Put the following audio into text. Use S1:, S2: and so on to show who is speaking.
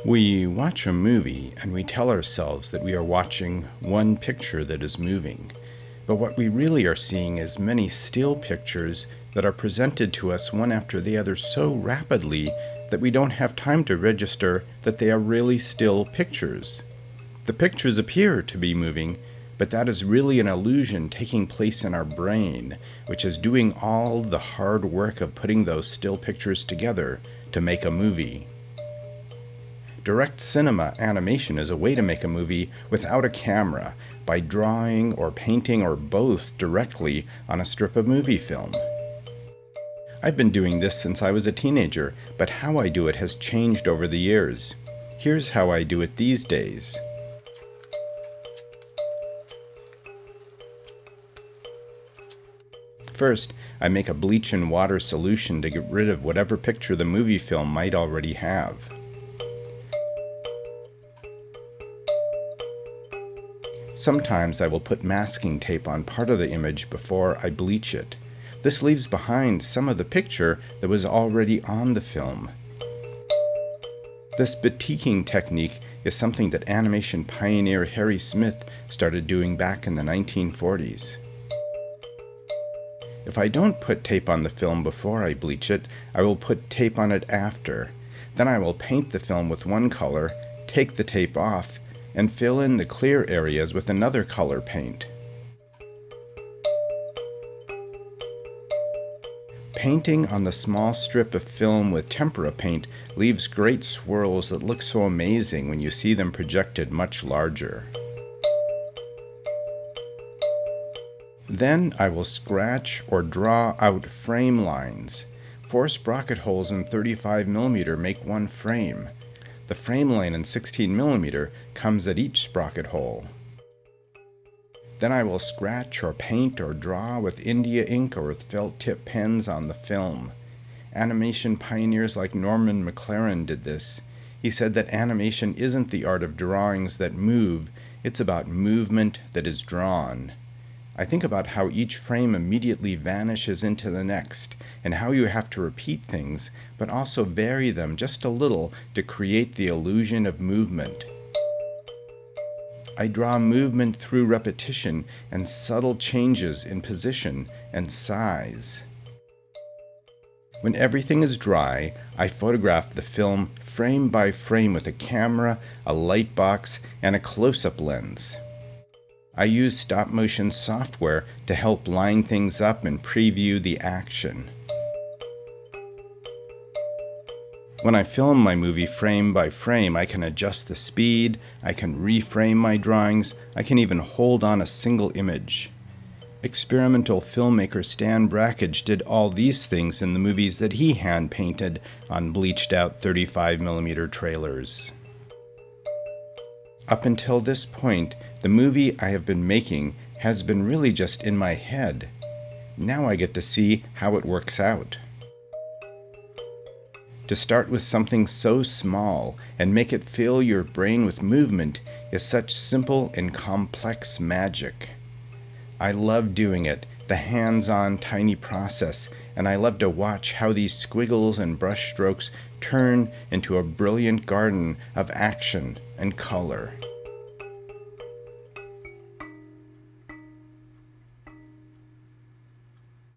S1: We watch a movie and we tell ourselves that we are watching one picture that is moving. But what we really are seeing is many still pictures that are presented to us one after the other so rapidly that we don't have time to register that they are really still pictures. The pictures appear to be moving, but that is really an illusion taking place in our brain, which is doing all the hard work of putting those still pictures together to make a movie. Direct cinema animation is a way to make a movie without a camera, by drawing or painting or both directly on a strip of movie film. I've been doing this since I was a teenager, but how I do it has changed over the years. Here's how I do it these days. First, I make a bleach and water solution to get rid of whatever picture the movie film might already have. Sometimes I will put masking tape on part of the image before I bleach it. This leaves behind some of the picture that was already on the film. This batiking technique is something that animation pioneer Harry Smith started doing back in the 1940s. If I don't put tape on the film before I bleach it, I will put tape on it after. Then I will paint the film with one color, take the tape off, and fill in the clear areas with another color paint. Painting on the small strip of film with tempera paint leaves great swirls that look so amazing when you see them projected much larger. Then I will scratch or draw out frame lines. 4 sprocket holes in 35mm make one frame. The frame line in 16mm comes at each sprocket hole. Then I will scratch or paint or draw with India ink or with felt tip pens on the film. Animation pioneers like Norman McLaren did this. He said that animation isn't the art of drawings that move, it's about movement that is drawn. I think about how each frame immediately vanishes into the next, and how you have to repeat things, but also vary them just a little to create the illusion of movement. I draw movement through repetition and subtle changes in position and size. When everything is dry, I photograph the film frame by frame with a camera, a light box, and a close-up lens. I use stop-motion software to help line things up and preview the action. When I film my movie frame by frame, I can adjust the speed, I can reframe my drawings, I can even hold on a single image. Experimental filmmaker Stan Brakhage did all these things in the movies that he hand-painted on bleached-out 35mm trailers. Up until this point, the movie I have been making has been really just in my head. Now I get to see how it works out. To start with something so small and make it fill your brain with movement is such simple and complex magic. I love doing it, the hands-on tiny process, and I love to watch how these squiggles and brush strokes turn into a brilliant garden of action and color.